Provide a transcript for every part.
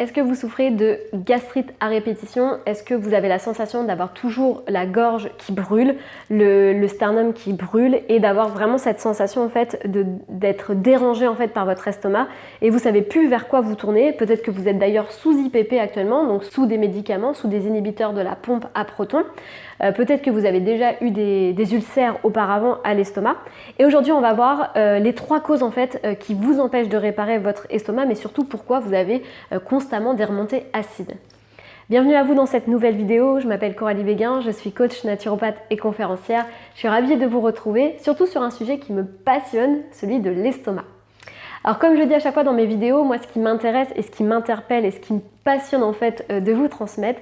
Est-ce que vous souffrez de gastrite à répétition? Est-ce que vous avez la sensation d'avoir toujours la gorge qui brûle, le sternum qui brûle et d'avoir vraiment cette sensation en fait d'être dérangé en fait par votre estomac et vous savez plus vers quoi vous tourner? Peut-être que vous êtes d'ailleurs sous IPP actuellement, donc sous des médicaments, sous des inhibiteurs de la pompe à protons. Peut-être que vous avez déjà eu des ulcères auparavant à l'estomac. Et aujourd'hui, on va voir les 3 causes en fait qui vous empêchent de réparer votre estomac, mais surtout pourquoi vous avez constamment des remontées acides. Bienvenue à vous dans cette nouvelle vidéo, je m'appelle Coralie Béguin, je suis coach naturopathe et conférencière. Je suis ravie de vous retrouver, surtout sur un sujet qui me passionne, celui de l'estomac. Alors comme je dis à chaque fois dans mes vidéos, moi ce qui m'intéresse et ce qui m'interpelle et ce qui me passionne en fait de vous transmettre,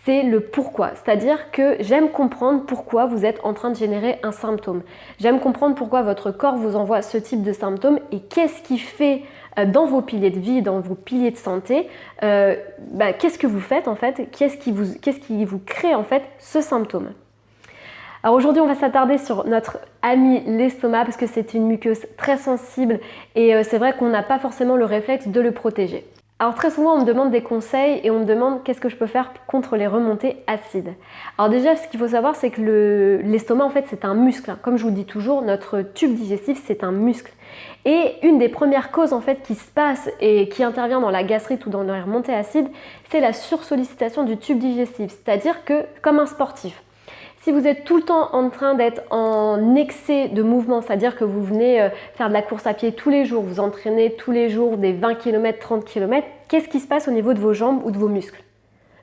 c'est le pourquoi. C'est-à-dire que j'aime comprendre pourquoi vous êtes en train de générer un symptôme. J'aime comprendre pourquoi votre corps vous envoie ce type de symptômes et qu'est-ce qui fait dans vos piliers de vie, dans vos piliers de santé, qu'est-ce que vous faites en fait, qu'est-ce qui vous crée en fait ce symptôme. Alors aujourd'hui, on va s'attarder sur notre ami l'estomac parce que c'est une muqueuse très sensible et c'est vrai qu'on n'a pas forcément le réflexe de le protéger. Alors très souvent, on me demande des conseils et on me demande qu'est-ce que je peux faire contre les remontées acides. Alors déjà, ce qu'il faut savoir, c'est que l'estomac, en fait, c'est un muscle. Comme je vous dis toujours, notre tube digestif, c'est un muscle. Et une des premières causes en fait qui se passe et qui intervient dans la gastrite ou dans les remontées acides, c'est la sursollicitation du tube digestif. C'est-à-dire que, comme un sportif, si vous êtes tout le temps en train d'être en excès de mouvement, c'est-à-dire que vous venez faire de la course à pied tous les jours, vous entraînez tous les jours des 20 km, 30 km, qu'est-ce qui se passe au niveau de vos jambes ou de vos muscles?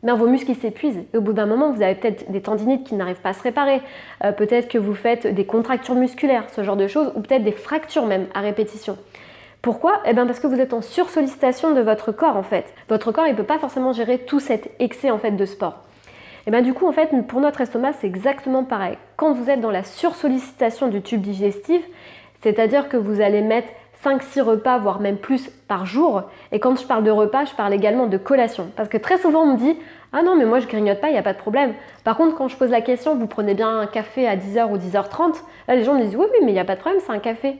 Vos muscles s'épuisent et au bout d'un moment, vous avez peut-être des tendinites qui n'arrivent pas à se réparer, peut-être que vous faites des contractures musculaires, ce genre de choses, ou peut-être des fractures même à répétition. Pourquoi? Parce que vous êtes en sursollicitation de votre corps en fait. Votre corps, il ne peut pas forcément gérer tout cet excès en fait de sport. Du coup, en fait, pour notre estomac, c'est exactement pareil. Quand vous êtes dans la sursollicitation du tube digestif, c'est-à-dire que vous allez mettre 5-6 repas, voire même plus par jour. Et quand je parle de repas, je parle également de collation. Parce que très souvent, on me dit « Ah non, mais moi, je grignote pas, il n'y a pas de problème. » Par contre, quand je pose la question « Vous prenez bien un café à 10h ou 10h30 ?» Là, les gens me disent « Oui, mais il n'y a pas de problème, c'est un café. »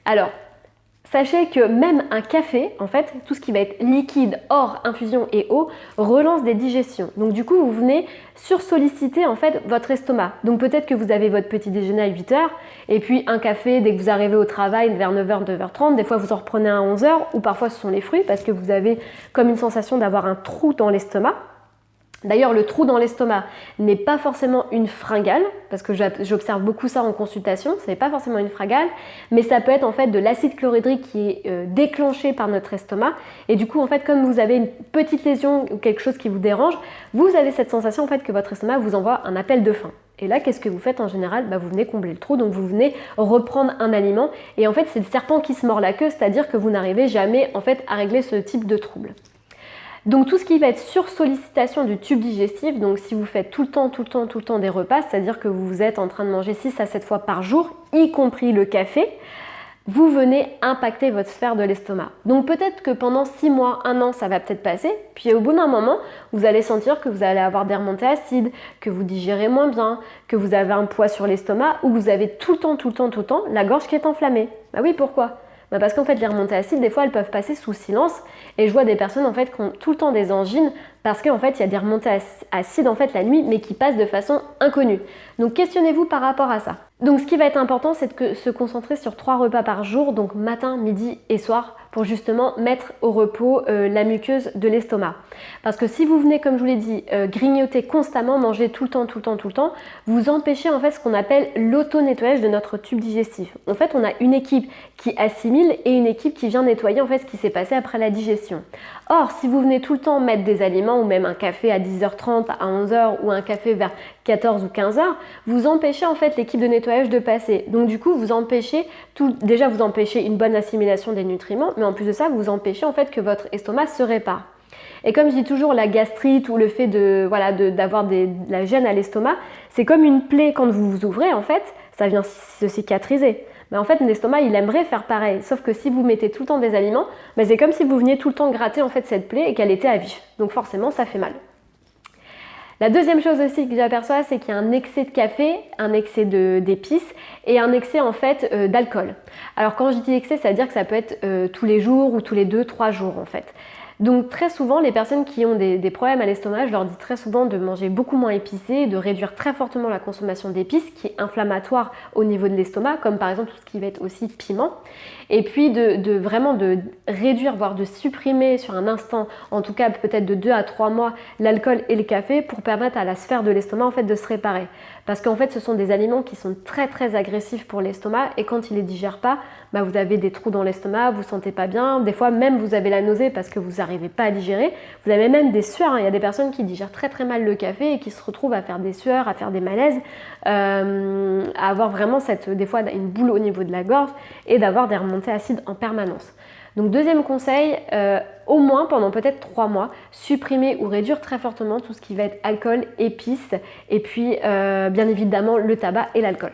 Alors, sachez que même un café, en fait, tout ce qui va être liquide, hors infusion et eau, relance des digestions. Donc du coup, vous venez sursolliciter en fait votre estomac. Donc peut-être que vous avez votre petit déjeuner à 8h et puis un café dès que vous arrivez au travail vers 9h, 9h30. Des fois, vous en reprenez un à 11h ou parfois ce sont les fruits parce que vous avez comme une sensation d'avoir un trou dans l'estomac. D'ailleurs, le trou dans l'estomac n'est pas forcément une fringale, parce que j'observe beaucoup ça en consultation, ce n'est pas forcément une fringale, mais ça peut être en fait de l'acide chlorhydrique qui est déclenché par notre estomac. Et du coup, en fait, comme vous avez une petite lésion ou quelque chose qui vous dérange, vous avez cette sensation en fait que votre estomac vous envoie un appel de faim. Et là, qu'est-ce que vous faites en général? Vous venez combler le trou, donc vous venez reprendre un aliment. Et en fait, c'est le serpent qui se mord la queue, c'est-à-dire que vous n'arrivez jamais en fait à régler ce type de trouble. Donc tout ce qui va être sursollicitation du tube digestif, donc si vous faites tout le temps des repas, c'est-à-dire que vous êtes en train de manger 6 à 7 fois par jour, y compris le café, vous venez impacter votre sphère de l'estomac. Donc peut-être que pendant 6 mois, 1 an, ça va peut-être passer, puis au bout d'un moment, vous allez sentir que vous allez avoir des remontées acides, que vous digérez moins bien, que vous avez un poids sur l'estomac, ou que vous avez tout le temps la gorge qui est enflammée. Oui, pourquoi? Parce qu'en fait, les remontées acides, des fois, elles peuvent passer sous silence. Et je vois des personnes en fait qui ont tout le temps des angines parce qu'en fait, il y a des remontées acides en fait la nuit, mais qui passent de façon inconnue. Donc, questionnez-vous par rapport à ça. Donc, ce qui va être important, c'est de se concentrer sur 3 repas par jour, donc matin, midi et soir, pour justement mettre au repos la muqueuse de l'estomac. Parce que si vous venez, comme je vous l'ai dit, grignoter constamment, manger tout le temps, vous empêchez en fait ce qu'on appelle l'auto-nettoyage de notre tube digestif. En fait, on a une équipe qui assimile et une équipe qui vient nettoyer en fait ce qui s'est passé après la digestion. Or, si vous venez tout le temps mettre des aliments ou même un café à 10h30, à 11h ou un café vers 14 ou 15h, vous empêchez en fait l'équipe de nettoyage de passer. Donc du coup, vous empêchez déjà vous empêchez une bonne assimilation des nutriments, mais en plus de ça, vous empêchez en fait que votre estomac se répare. Et comme je dis toujours, la gastrite ou le fait d'avoir de la gêne à l'estomac, c'est comme une plaie quand vous vous ouvrez en fait, ça vient se cicatriser. Mais en fait, l'estomac, il aimerait faire pareil. Sauf que si vous mettez tout le temps des aliments, c'est comme si vous veniez tout le temps gratter en fait cette plaie et qu'elle était à vif. Donc forcément, ça fait mal. La deuxième chose aussi que j'aperçois, c'est qu'il y a un excès de café, un excès d'épices et un excès en fait d'alcool. Alors quand je dis excès, ça veut dire que ça peut être tous les jours ou tous les 2-3 jours en fait. Donc très souvent, les personnes qui ont des problèmes à l'estomac, je leur dis très souvent de manger beaucoup moins épicé, de réduire très fortement la consommation d'épices, qui est inflammatoire au niveau de l'estomac, comme par exemple tout ce qui va être aussi piment. Et puis vraiment de réduire, voire de supprimer sur un instant, en tout cas peut-être de 2 à 3 mois, l'alcool et le café pour permettre à la sphère de l'estomac en fait de se réparer. Parce qu'en fait ce sont des aliments qui sont très très agressifs pour l'estomac et quand il les digère pas, vous avez des trous dans l'estomac, vous ne sentez pas bien, des fois même vous avez la nausée parce que vous n'arrivez pas à digérer, vous avez même des sueurs, hein. Il y a des personnes qui digèrent très très mal le café et qui se retrouvent à faire des sueurs, à faire des malaises, à avoir vraiment des fois une boule au niveau de la gorge et d'avoir des remontées acides en permanence. Donc deuxième conseil, au moins pendant peut-être 3 mois, supprimer ou réduire très fortement tout ce qui va être alcool, épices et puis bien évidemment le tabac et l'alcool.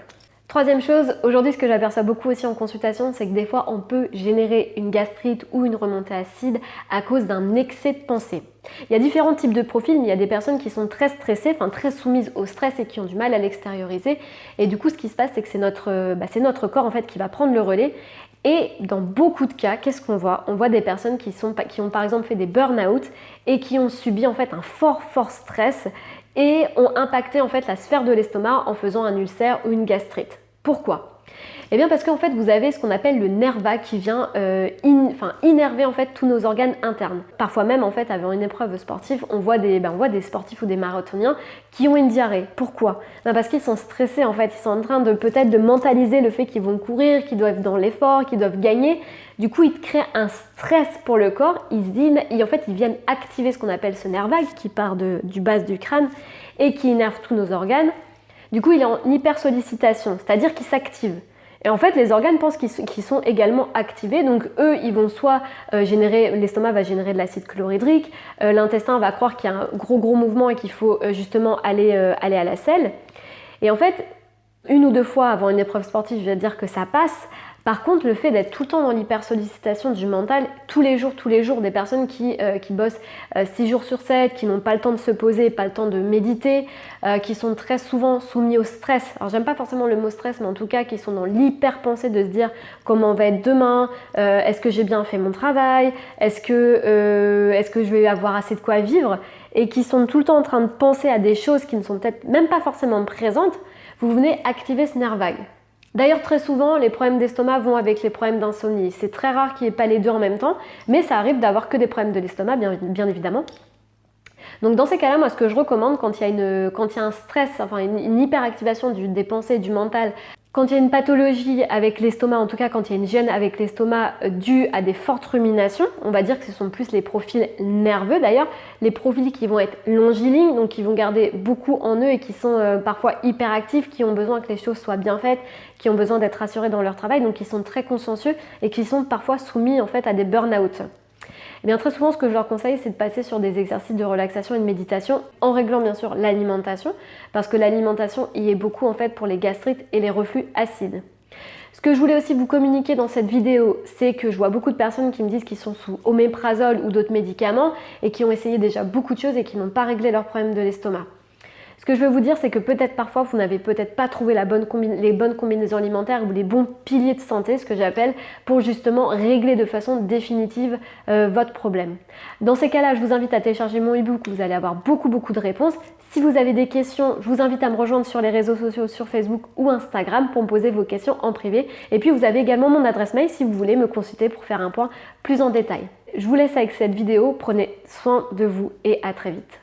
Troisième chose, aujourd'hui ce que j'aperçois beaucoup aussi en consultation, c'est que des fois on peut générer une gastrite ou une remontée acide à cause d'un excès de pensée. Il y a différents types de profils, mais il y a des personnes qui sont très stressées, enfin très soumises au stress et qui ont du mal à l'extérioriser. Et du coup ce qui se passe, c'est que c'est notre corps en fait qui va prendre le relais. Et dans beaucoup de cas, qu'est-ce qu'on voit? On voit des personnes qui ont par exemple fait des burn-out et qui ont subi en fait un fort stress et ont impacté en fait la sphère de l'estomac en faisant un ulcère ou une gastrite. Pourquoi? Eh bien parce qu'en fait vous avez ce qu'on appelle le nerf vague qui vient innerver en fait tous nos organes internes. Parfois même en fait avant une épreuve sportive, on voit des sportifs ou des marathoniens qui ont une diarrhée. Pourquoi? Parce qu'ils sont stressés en fait, ils sont en train de peut-être de mentaliser le fait qu'ils vont courir, qu'ils doivent être dans l'effort, qu'ils doivent gagner. Du coup, ils créent un stress pour le corps, ils viennent activer ce qu'on appelle ce nerf vague qui part du bas du crâne et qui innerve tous nos organes. Du coup, il est en hypersollicitation, c'est-à-dire qu'il s'active. Et en fait, les organes pensent qu'ils sont également activés. Donc eux, ils vont soit l'estomac va générer de l'acide chlorhydrique, l'intestin va croire qu'il y a un gros mouvement et qu'il faut justement aller à la selle. Et en fait, 1 ou 2 fois avant une épreuve sportive, je vais dire que ça passe. Par contre, le fait d'être tout le temps dans l'hypersollicitation du mental, tous les jours, des personnes qui bossent 6 jours sur 7, qui n'ont pas le temps de se poser, pas le temps de méditer, qui sont très souvent soumis au stress. Alors j'aime pas forcément le mot stress, mais en tout cas qui sont dans l'hyper-pensée de se dire comment on va être demain, est-ce que j'ai bien fait mon travail, est-ce que je vais avoir assez de quoi vivre, et qui sont tout le temps en train de penser à des choses qui ne sont peut-être même pas forcément présentes, vous venez activer ce nerf vague. D'ailleurs, très souvent, les problèmes d'estomac vont avec les problèmes d'insomnie. C'est très rare qu'il n'y ait pas les deux en même temps, mais ça arrive d'avoir que des problèmes de l'estomac, bien évidemment. Donc dans ces cas-là, moi ce que je recommande quand il y a un stress, enfin une hyperactivation des pensées, du mental, quand il y a une pathologie avec l'estomac, en tout cas quand il y a une gêne avec l'estomac due à des fortes ruminations, on va dire que ce sont plus les profils nerveux d'ailleurs, les profils qui vont être longilignes, donc qui vont garder beaucoup en eux et qui sont parfois hyperactifs, qui ont besoin que les choses soient bien faites, qui ont besoin d'être rassurés dans leur travail, donc qui sont très consciencieux et qui sont parfois soumis en fait à des burn-out. Eh bien, très souvent, ce que je leur conseille, c'est de passer sur des exercices de relaxation et de méditation en réglant bien sûr l'alimentation, parce que l'alimentation y est beaucoup en fait pour les gastrites et les reflux acides. Ce que je voulais aussi vous communiquer dans cette vidéo, c'est que je vois beaucoup de personnes qui me disent qu'ils sont sous oméprazole ou d'autres médicaments et qui ont essayé déjà beaucoup de choses et qui n'ont pas réglé leurs problèmes de l'estomac. Ce que je veux vous dire, c'est que peut-être parfois vous n'avez peut-être pas trouvé les bonnes combinaisons alimentaires ou les bons piliers de santé, ce que j'appelle, pour justement régler de façon définitive votre problème. Dans ces cas-là, je vous invite à télécharger mon e-book où vous allez avoir beaucoup de réponses. Si vous avez des questions, je vous invite à me rejoindre sur les réseaux sociaux, sur Facebook ou Instagram pour me poser vos questions en privé. Et puis vous avez également mon adresse mail si vous voulez me consulter pour faire un point plus en détail. Je vous laisse avec cette vidéo, prenez soin de vous et à très vite.